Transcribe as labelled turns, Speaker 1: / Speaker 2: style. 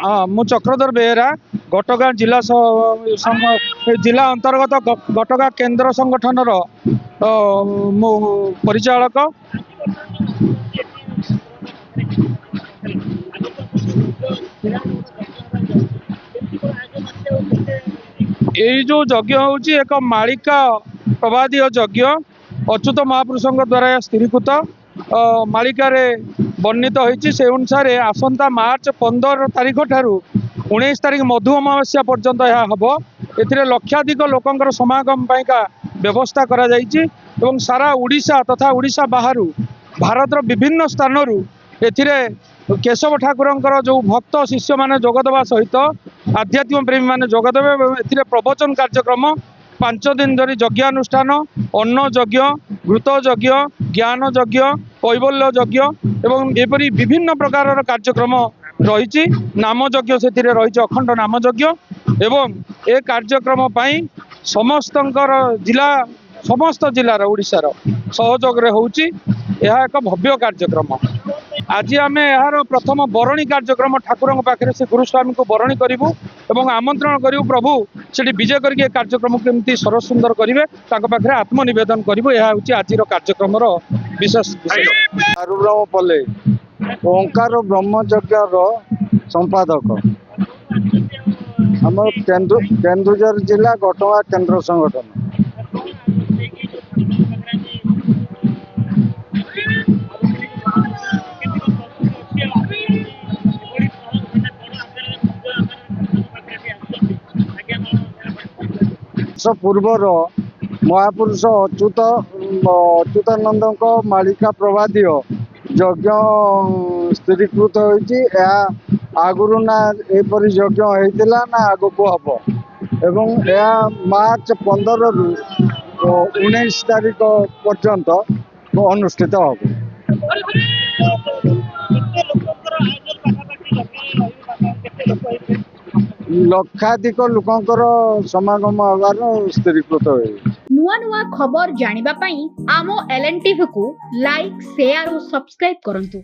Speaker 1: ମୁଁ ଚକ୍ରଧର ବେହେରା ଘଟଗାଁ ଜିଲ୍ଲା अंतर्गत घटगाँ केन्द्र संगठन मु परिचालक। यही जो यज्ञ हूँ एक मालिका प्रवादीय यज्ञ अच्युत महापुरुष द्वारा स्थिरीकृत मालिकार वर्णित होती से अनुसार आसंता मार्च 15 तारीख ठारू 19 तारीख मधु अमावस्या पर्यंत यह हम ए लक्षाधिक लोकंर समागम पाइका व्यवस्था करा जाइछि एवं सारा उड़ीसा तथा उड़ीसा बाहर भारतर विभिन्न स्थानरू एथिरे केशव ठाकुरंकर जो भक्त शिष्य माने जोगदेवा सहित आध्यात्मिक प्रेमी माने जोगदेवे एथिरे प्रवचन कार्यक्रम 5 दिन धरी यज्ञानुष्ठान अन्न यज्ञ घृत यज्ञ ज्ञान यज्ञ कैवल्य यज्ञ एवं एपरी विभिन्न प्रकार कार्यक्रम रही नाम यज्ञ से रही अखंड नाम यज्ञ एवं ए कार्यक्रम पाई समस्त जिलार ओडिशार सहयोग होउची यह एक भव्य कार्यक्रम। आज आम यार प्रथम बरणी कार्यक्रम ठाकुर पाखे से गुरुस्वामी को बरणी करूँ एवं आमंत्रण करूँ प्रभु से विजय करके कार्यक्रम केमती सरस सुंदर करेंगे पाखे आत्मनिवेदन करूँ यह हूँ आज कार्यक्रम विशेष
Speaker 2: चारुब्रह्म पल्ले ओंकार ब्रह्मयज्ञ संपादक आम केन्दुझर जिला घटगाँ केन्द्र संगठन। पूर्वर महापुरुष अच्युतानंद मालिका प्रवादीय यज्ञ स्थिरीकृत होती आगुरी ना एपरी यज्ञ होता ना आग को हम एवं मार्च 15 रु 19 तारीख पर्यंत अनुष्ठित हो। लक्षाधिक लोकंकर समागम होगार स्थिरीकृत हो।
Speaker 3: नुआ नुआ खबर जानिबा पई आमो एलएन टीवी को लाइक शेयर और सब्सक्राइब करंतु।